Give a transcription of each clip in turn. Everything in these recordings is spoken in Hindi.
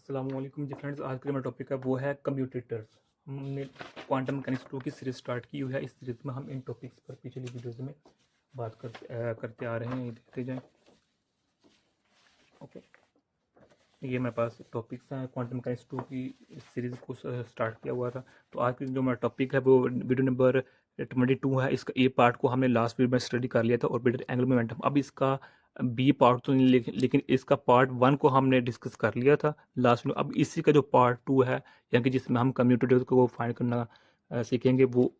अस्सलामुअलैकुम जी फ्रेंड्स, आज का हमारा टॉपिक है वो है कम्यूटेटर्स। हमने क्वांटम मैकेनिक्स 2 की सीरीज स्टार्ट की हुई है। इस सीरीज में हम इन टॉपिक्स पर पिछली वीडियोज़ में बात करते आ रहे हैं। ये देखते जाएं। ओके, ये मेरे पास टॉपिक्स हैं। क्वांटम मैकेनिक्स 2 की सीरीज़ को स्टार्ट किया हुआ था। तो आज की जो हमारा टॉपिक है वो वीडियो नंबर 22 है। इसका ए पार्ट को हमने लास्ट वीडियो में स्टडी कर लिया था, ऑर्बिटल एंगुलर मोमेंटम। अब इसका बी पार्ट तो नहीं, लेकिन इसका पार्ट 1 को हमने डिस्कस कर लिया था लास्ट में। अब इसी का जो पार्ट 2 है, यानी कि जिसमें हम कम्यूटेटर को फाइंड करना सीखेंगे, वो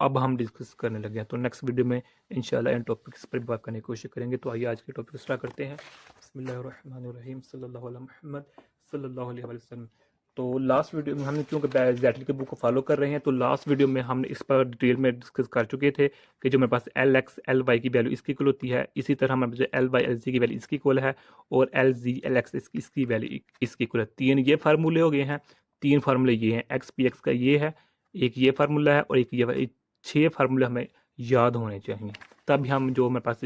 अब हम डिस्कस करने लगे हैं। तो नेक्स्ट वीडियो में इंशाल्लाह इन टॉपिक्स पर बात करने की कोशिश करेंगे। तो आइए आज के टॉपिक स्टार्ट करते हैं। बिस्मिल्लाहिर्रहमानिर्रहीम, सल्लल्लाहु अला मुहम्मद सल्लल्लाहु अलैहि वसल्लम। तो लास्ट वीडियो में हमने, क्योंकि जैटली के बुक को फॉलो कर रहे हैं, तो लास्ट वीडियो में हमने इस पर डिटेल में डिस्कस कर चुके थे कि जो मेरे पास एल एक्स एल वाई की वैल्यू इसकी इक्वल होती है, इसी तरह हमारे पास एल वाई एल जी की वैल्यू इसकी इक्वल है, और एल जी एल एक्स इसकी वैल्यू इसकी इक्वल है। तीन ये फार्मूले हो गए हैं। तीन फार्मूले ये हैं, एक्स पी एक्स का ये है, एक ये फार्मूला है, और एक ये 6 फार्मूले हमें याद होने चाहिए, तब हम जो मेरे पास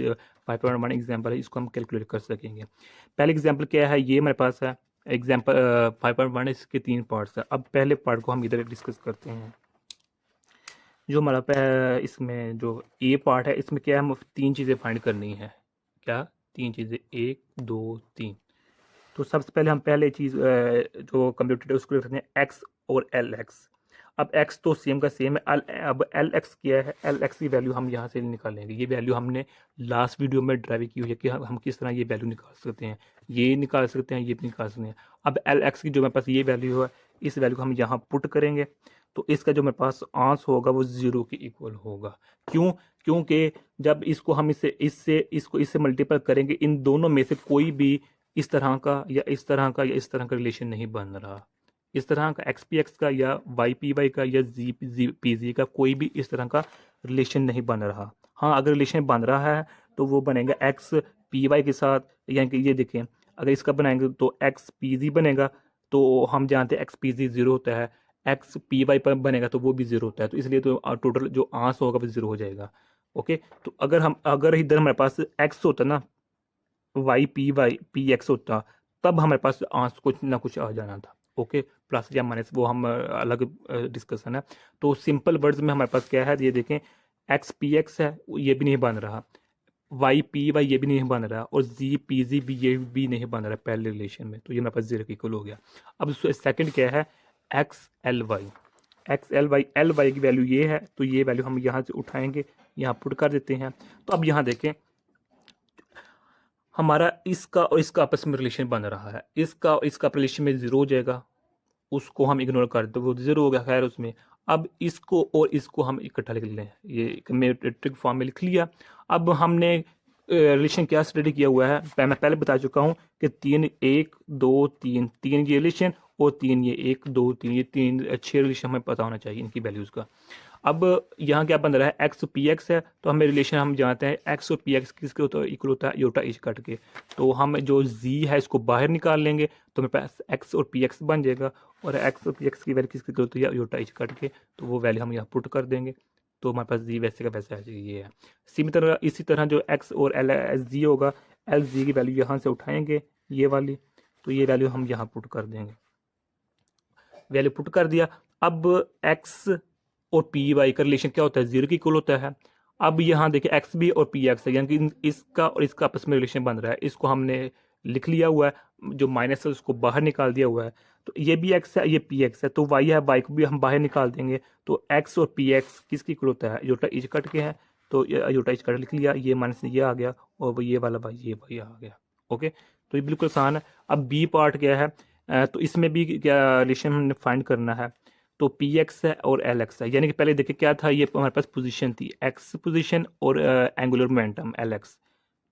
5.1 एग्जाम्पल है इसको हम कैलकुलेट कर सकेंगे। पहले एग्जाम्पल क्या है, ये मेरे पास है एग्जाम्पल 5.1, इसके 3 पार्ट्स है। अब पहले पार्ट को हम इधर डिस्कस करते हैं। जो हमारा इसमें जो ए पार्ट है, इसमें क्या है, हम 3 चीज़ें फाइंड करनी है। क्या 3 चीज़ें, 1 2 3। तो सबसे पहले हम पहले चीज़ जो कंप्यूटर है उसको लिखते हैं एक्स और एल एक्स। अब एक्स तो सेम का सेम है। अब एल एक्स क्या है, एल एक्स की वैल्यू हम यहाँ से निकालेंगे। ये वैल्यू हमने लास्ट वीडियो में ड्राइव की हुई है कि हम किस तरह ये वैल्यू निकाल सकते हैं। ये निकाल सकते हैं, ये भी निकाल सकते हैं। अब एल एक्स की जो मेरे पास ये वैल्यू है, इस वैल्यू को हम यहाँ पुट करेंगे, तो इसका जो मेरे पास आंसर होगा वो 0 के इक्वल होगा। क्यों? क्योंकि जब इसको हम इससे मल्टीपल करेंगे, इन दोनों में से कोई भी इस तरह का या इस तरह का या इस तरह का रिलेशन नहीं बन रहा। इस तरह का एक्स पी एक्स का या वाई पी वाई का या जी पी जी का कोई भी इस तरह का रिलेशन नहीं बन रहा। हाँ, अगर रिलेशन बन रहा है तो वो बनेगा एक्स पी वाई के साथ, यानी कि ये देखें, अगर इसका बनाएंगे तो एक्स पी जी बनेगा। तो हम जानते हैं एक्स पी जी 0 होता है, एक्स पी वाई पर बनेगा तो वो भी 0 होता है। तो इसलिए तो टोटल जो आंसर होगा वो 0 हो जाएगा। ओके, तो अगर इधर हमारे पास एक्स होता ना, वाई पी एक्स होता, तब हमारे पास आंसर कुछ ना कुछ आ जाना था। ओके, प्लस या माइनस वो हम अलग डिस्कशन है। तो सिंपल वर्ड्स में हमारे पास क्या है, ये देखें, एक्स पी एक्स है, ये भी नहीं बन रहा, वाई पी वाई ये भी नहीं बन रहा, और जी पी जी भी ये भी नहीं बन रहा पहले रिलेशन में। तो ये मेरे पास 0 इक्वल हो गया। अब सेकंड क्या है, x l y. X l y की वैल्यू ये है, तो ये वैल्यू हम यहाँ से उठाएंगे, यहाँ पुट कर देते हैं। तो अब यहाँ देखें, हमारा इसका और इसका आपस में रिलेशन बन रहा है, इसका और इसका रिलेशन में 0 हो जाएगा, उसको हम इग्नोर कर देते, वो 0 हो गया। खैर उसमें अब इसको और इसको हम इकट्ठा लिख लें, ये मैट्रिक फॉर्म में लिख लिया। अब हमने रिलेशन क्या स्टडी किया हुआ है, मैं पहले बता चुका हूँ कि 3 1 2 3 3 ये रिलेशन, और 3 ये 1 2 3 ये 3 अच्छे रिलेशन हमें पता होना चाहिए इनकी वैल्यूज़ का। अब यहाँ क्या बन रहा है, एक्स पी एक्स है, तो हमें रिलेशन हम जानते हैं एक्स और पी एक्स किसके होता है, इक्वल होता है योटा इच कट के। तो हम जो जी है इसको बाहर निकाल लेंगे, तो मेरे पास एक्स और पी एक्स बन जाएगा, और एक्स और पी एक्स की वैल्यू किसकी इक्वल होती है, योटा इच कट के। तो वो वैल्यू हम यहाँ पुट कर देंगे, तो हमारे पास जी वैसे का वैसा है, ये है। इसी तरह जो एक्स और एल एस जी होगा, एल जी की वैल्यू यहाँ से उठाएंगे ये वाली, तो ये वैल्यू हम यहाँ पुट कर देंगे, वैल्यू पुट कर दिया। अब एक्स और पी वाई का रिलेशन क्या होता है, 0 की इक्वल होता है। अब यहाँ देखिए एक्स भी और पी एक्स है, यानी कि इसका और इसका आपस में रिलेशन बन रहा है, इसको हमने लिख लिया हुआ है, जो माइनस है उसको बाहर निकाल दिया हुआ है। तो ये भी एक्स है, ये पी एक्स है, तो वाई है, वाई को भी हम बाहर निकाल देंगे। तो एक्स और पी एक्स किसकी इक्वल होता है, योटा इच कट के हैं, तो योटा इच कट लिख लिया, ये माइनस ये आ गया, और वो ये वाला भाई ये भाई आ गया। ओके, तो ये बिल्कुल आसान है। अब बी पार्ट क्या है, तो इसमें भी क्या रिलेशन हमने फाइंड करना है। तो पी एक्स है और एल एक्स है, यानी कि पहले देखिए क्या था, ये हमारे पास पोजीशन थी, एक्स पोजीशन और angular momentum L x,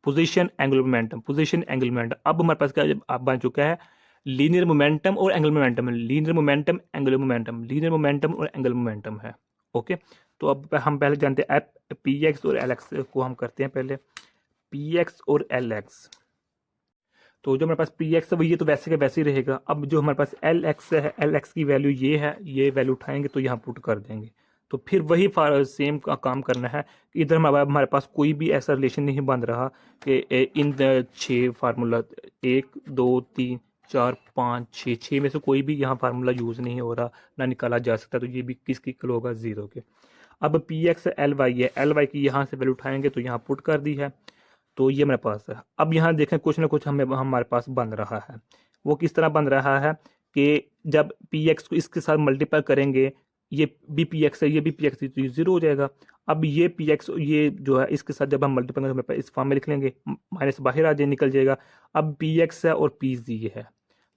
position angular momentum, position angular momentum. अब हमारे पास क्या अब बन चुका है, लीनियर मोमेंटम और angular momentum, linear momentum angular momentum, linear momentum और एंगुलर मोमेंटम है। ओके, तो अब हम पहले जानते हैं पी एक्स और एल एक्स को हम करते हैं पहले, पी एक्स और एल एक्स। तो जो हमारे पास पी एक्स है वो ये तो वैसे का वैसे ही रहेगा। अब जो हमारे पास एल एक्स है, एल एक्स की वैल्यू ये है, ये वैल्यू उठाएंगे तो यहाँ पुट कर देंगे। तो फिर वही सेम का काम करना है। इधर हमारे पास कोई भी ऐसा रिलेशन नहीं बन रहा कि इन 6 फार्मूला 1 2 3 4 5 6, 6 में से कोई भी यहाँ फार्मूला यूज़ नहीं हो रहा, ना निकाला जा सकता, तो ये भी किसकी इक्वल होगा, 0 के। अब पी एक्स एल वाई है, एल वाई की यहाँ से वैल्यू उठाएंगे तो यहाँ पुट कर दी है, तो ये मेरे पास है। अब यहाँ देखें कुछ ना कुछ हमें हमारे पास बन रहा है। वो किस तरह बन रहा है कि जब पी एक्स को इसके साथ मल्टीप्लाई करेंगे, ये भी पी एक्स है, ये भी पी एक्स है, तो ये 0 हो जाएगा। अब ये पी एक्स ये जो है इसके साथ जब हम मल्टीप्लाई करेंगे तो इस फॉर्म में लिख लेंगे, माइनस बाहर आ जाए, निकल जाएगा। अब पी एक्स है और पी जी है,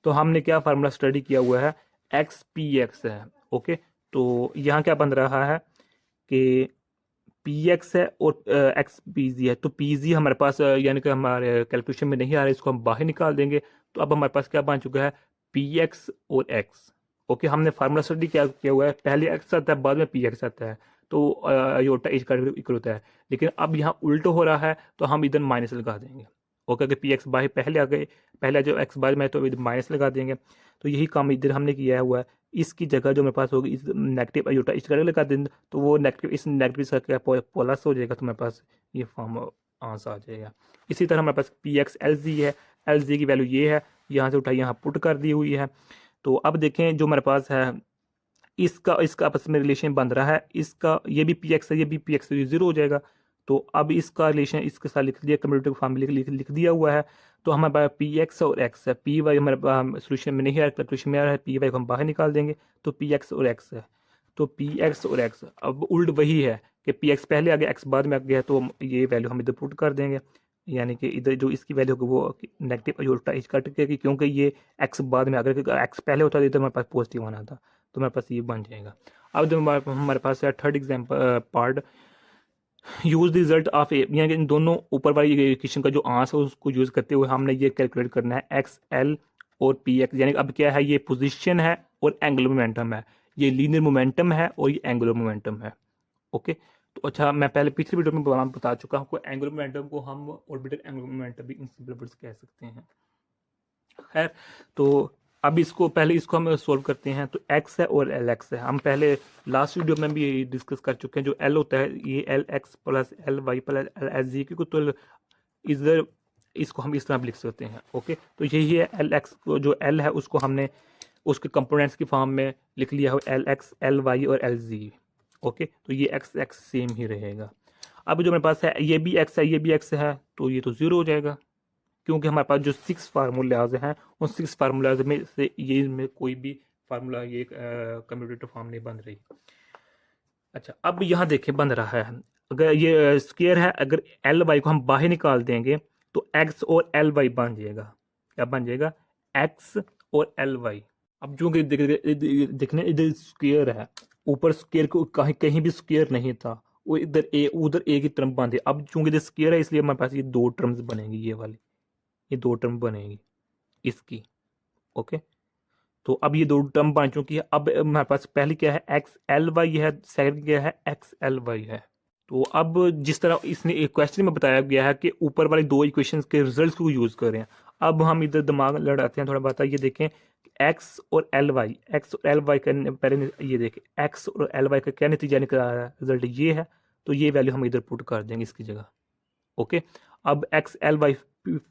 तो हमने क्या फार्मूला स्टडी किया हुआ है, एक्स पी एक्स है। ओके, तो यहाँ क्या बन रहा है कि पी एक्स है और एक्स पी जी है, तो पी जी हमारे पास यानी कि हमारे कैलकुलेशन में नहीं आ रहा है, इसको हम बाहर निकाल देंगे। तो अब हमारे पास क्या बन चुका है, पी एक्स और एक्स। ओके, हमने फार्मूला स्टडी क्या किया हुआ है, पहले एक्स आता है बाद में पी एक्स आता है, तो योटा इज का इक्वल होता है। लेकिन अब यहाँ उल्टो हो रहा है, तो हम इधर माइनस लगा देंगे। ओके, अगर पी एक्स बाहर पहले आ गए, पहले जो एक्स बाद में है, तो इधर माइनस लगा देंगे। तो यही काम इधर हमने किया हुआ है। इसकी जगह जो मेरे पास होगी, इस नेगेटिव अयोटा इस करके लगा देंगे, तो वो नेगेटिव इस नेगेटिव से क्या प्लस हो जाएगा, तो मेरे पास ये फॉर्म आंसर आ जाएगा। इसी तरह हमारे पास पी एक्स एल जी है, एल जी की वैल्यू ये है, यहाँ से उठाई यहाँ पुट कर दी हुई है। तो अब देखें जो मेरे पास है, इसका इसका आपस में रिलेशन बन रहा है, इसका ये भी पी एक्स है, ये भी पी एक्स है, 0 हो जाएगा। तो अब इसका रिलेशन इसके साथ लिख दिया, कम्यूटेटिव फॉर्म में लिख दिया हुआ है। तो हमारे पास पी एक्स और एक्स है, पी वाई हमारे सोल्यूशन में नहीं आ रहा, कैलकुलेशन में आ रहा है, पी वाई को हम बाहर निकाल देंगे, तो पी एक्स और एक्स है। तो पी एक्स और एक्स अब उल्ट वही है कि पी एक्स पहले आ गया, एक्स बाद में आ गया, तो ये वैल्यू हम इधर पुट कर देंगे, यानी कि इधर जो इसकी वैल्यू होगी वो नेगेटिव उल्टा इस कट के, क्योंकि ये एक्स बाद में अगर एक्स पहले होता तो इधर हमारे पास पॉजिटिव आना था, तो मेरे पास ये बन जाएगा। अब जो हमारे पास है third example part, use the result of a, यानी कि इन दोनों ऊपर वाली इक्वेशन का जो आंसर है उसको यूज करते हुए हमने ये कैलकुलेट करना है एक्स एल और पी एक्स, यानी अब क्या है, ये पोजीशन है और एंगुलर मोमेंटम है, ये लीनियर मोमेंटम है और ये एंगुलर मोमेंटम है। ओके, तो अच्छा मैं पहले पिछले वीडियो में बता चुका हूँ, एंगुलर मोमेंटम को हम ऑर्बिटल एंगुलर मोमेंटम भी इन सिंपल वर्ड्स कह सकते हैं। खैर, तो अब इसको पहले इसको हम सोल्व करते हैं। तो x है और एल एक्स है, हम पहले लास्ट वीडियो में भी डिस्कस कर चुके हैं। जो l होता है ये l x plus l y plus l s z की, तो इधर इसको हम इस तरह भी लिख सकते हैं। ओके, तो यही है एल एक्स को, जो l है उसको हमने उसके कंपोनेंट्स की फॉर्म में लिख लिया है, एल एक्स एल वाई और एल जी। ओके, तो ये एक्स एक्स सेम ही रहेगा। अब जो मेरे पास है ये भी x है, ये भी x है, तो ये तो 0 हो जाएगा, क्योंकि हमारे पास जो 6 फार्मूलाज हैं उन 6 फार्मूलाज में से ये इनमें कोई भी फार्मूला ये कम्यूटेटिव फॉर्म नहीं बन रही। अच्छा, अब यहाँ देखें बन रहा है, अगर ये स्क्वायर है, अगर एल वाई को हम बाहर निकाल देंगे तो एक्स और एल वाई बन जाएगा। क्या बन जाएगा, एक्स और एल वाई। अब जो देखने इधर स्क्वायर है, ऊपर स्क्वायर को कहीं कहीं भी स्क्वायर नहीं था, वो इधर ए उधर ए की टर्म बन है। अब चूंकि इधर स्क्वायर है इसलिए हमारे पास ये 2 टर्म्स बनेंगी, ये वाली ये 2 टर्म बनेगी इसकी। ओके, तो अब ये 2 टर्म बन चुकी है। अब हमारे पास पहली क्या है, एक्स एल वाई है, सेकंड क्या है, एक्स एल वाई है। तो अब जिस तरह इसने एक क्वेश्चन में बताया गया है कि ऊपर वाली 2 इक्वेशंस के रिजल्ट्स को यूज करें, अब हम इधर दिमाग लड़ाते हैं थोड़ा बहुत। ये देखें एक्स और एल वाई, एक्स और एल वाई का पहले ये देखें एक्स और एल वाई का क्या नतीजा निकला है, रिजल्ट ये है, तो ये वैल्यू हम इधर पुट कर देंगे इसकी जगह। ओके, अब एक्स एल वाई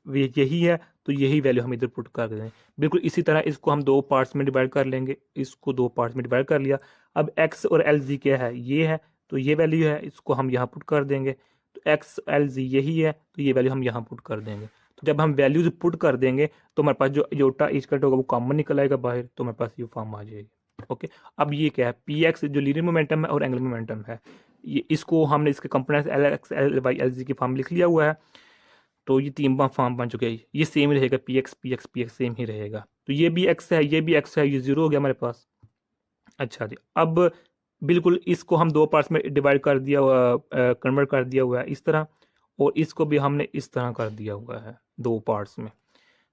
यही है, तो यही वैल्यू हम इधर पुट कर दें। बिल्कुल इसी तरह इसको हम 2 पार्ट्स में डिवाइड कर लेंगे, इसको 2 पार्ट्स में डिवाइड कर लिया। अब एक्स और एल जी क्या है, ये है, तो ये वैल्यू है, इसको हम यहाँ पुट कर देंगे। तो एक्स एल जी यही है, तो ये वैल्यू हम यहाँ पुट कर देंगे। तो जब हम वैल्यूज पुट कर देंगे तो हमारे पास जो योटा इजकट होगा वो कॉमन निकल आएगा बाहर, तो हमारे पास ये फॉर्म आ जाएगी। ओके, अब ये क्या है, पी एक्स जो लीनियर मोमेंटम है और एंगुलर मोमेंटम है, ये इसको हमने इसके components l x l y l z की फॉर्म लिख लिया हुआ है। तो ये 3 फॉर्म बन चुके हैं, ये सेम ही रहेगा, p x p x p x same ही रहेगा। तो ये भी एक्स है, ये भी एक्स है, ये 0 हो गया हमारे पास। अच्छा जी, अब बिल्कुल इसको हम 2 पार्ट्स में डिवाइड कर दिया हुआ, कन्वर्ट कर दिया हुआ है इस तरह, और इसको भी हमने इस तरह कर दिया हुआ है 2 पार्ट्स में।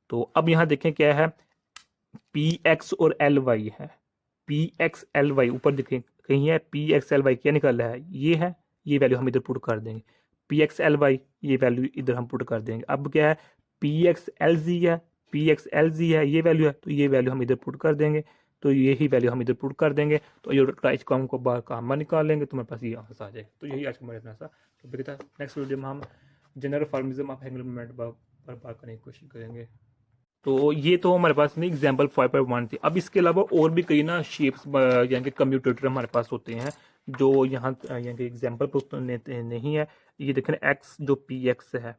तो अब यहाँ देखें क्या है, पी एक्स और एल वाई है, पी एक्स एल वाई ऊपर देखें कहीं है, पी एक्स एल वाई क्या निकल रहा है, ये है, ये वैल्यू हम इधर पुट कर देंगे। पी एक्स एल वाई ये वैल्यू इधर हम पुट कर देंगे। अब क्या है, पी एक्स एल जी है, पी एक्स एल जी है, ये वैल्यू है, तो ये वैल्यू हम इधर पुट कर देंगे। तो यही वैल्यू हम इधर पुट कर देंगे, तो ये राइट कॉम को बाहर कामा निकाल लेंगे, तो मेरे पास ये आंसर आ जाएगा। तो यही आज का हमारा इतना सा टॉपिक था। नेक्स्ट वीडियो में हम जनरल फॉर्मिज्म ऑफ एंगुलर मोमेंट पर बात करने की कोशिश करेंगे। तो ये तो हमारे पास नहीं एग्जाम्पल 5.1 थी। अब इसके अलावा और भी कई ना शेप्स यानी कि कम्यूटेटर हमारे पास होते हैं जो यहाँ यानी कि एग्जाम्पल पर नहीं है। ये देखें एक्स जो पी एक्स है,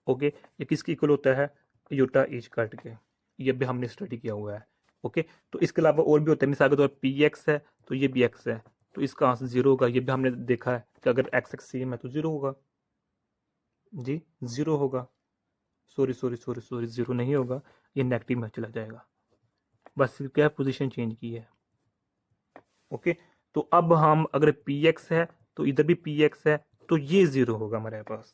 ओके, ये किसके इक्वल होता है, यूटा एच काट के, ये भी हमने स्टडी किया हुआ है। ओके, तो इसके अलावा और भी होता है, मिसाल के तौर पर पी एक्स है तो ये भी एक्स है, तो इसका आंसर जीरो होगा। ये भी हमने देखा है कि अगर एक्स एक्स सेम है तो जीरो होगा जी, जीरो होगा। Sorry sorry sorry sorry, zero नहीं होगा, ये नेगेटिव में चला जाएगा। बस क्या पोजीशन चेंज की है। ओके, तो अब हम अगर पी एक्स है तो इधर भी पी एक्स है तो ये जीरो होगा हमारे पास।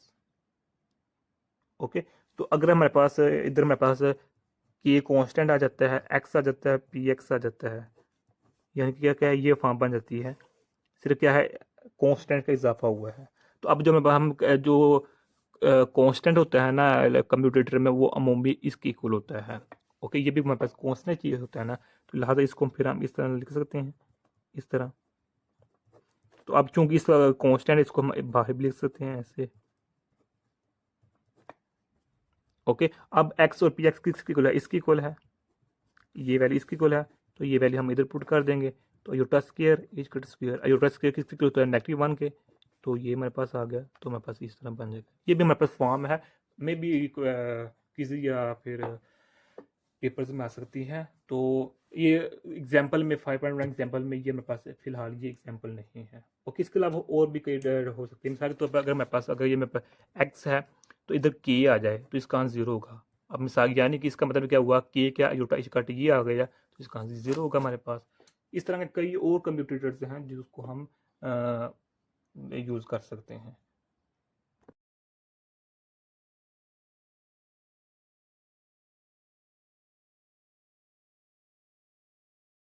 ओके, तो अगर हमारे पास इधर हमारे पास कि कांस्टेंट आ जाता है, एक्स आ जाता है, पी एक्स आ जाता है, यानी कि क्या क्या है, ये फॉर्म बन जाती है। सिर्फ क्या है, कांस्टेंट का इजाफा हुआ है। तो अब जो हम जो कांस्टेंट होता है ना कंप्यूटर में, वो अमूमी इसके इक्वल होता है। ओके, ये भी हमारे पास कांस्टेंट चीज होता है ना, तो लिहाजा इसको फिर हम इस तरह लिख सकते हैं, इस तरह। तो अब चूंकि इस कांस्टेंट, इसको हम बाहर भी लिख सकते हैं ऐसे। ओके, अब एक्स और पी एक्स किसकी इक्वल है, इसकी इक्वल है, ये वैल्यू इसकी इक्वल है, तो ये वैल्यू हम इधर पुट कर देंगे। तो iota square is cut square, iota square किसकी इक्वल होता है, -1 के, तो ये हमारे पास आ गया। तो हमारे पास इस तरह बन जाएगा। ये भी हमारे पास फॉर्म है, मे बी किसी या फिर पेपर्स में आ सकती है। तो ये एग्जाम्पल में 5.1 एग्जाम्पल में ये मेरे पास फिलहाल ये एग्जाम्पल नहीं है। ओके, इसके अलावा और भी कई हो सकते हैं। मिसाल के तौर पर अगर मेरे पास, अगर ये मेरे पास एक्स है तो इधर के आ जाए तो इसका आंसर जीरो होगा। अब मिसाल यानी कि इसका मतलब क्या हुआ, के क्या यूटा इच काट ये आ गया तो इसका आंसर जीरो होगा हमारे पास। इस तरह के कई और कंप्यूटर्स हैं जिसको हम यूज़ कर सकते हैं।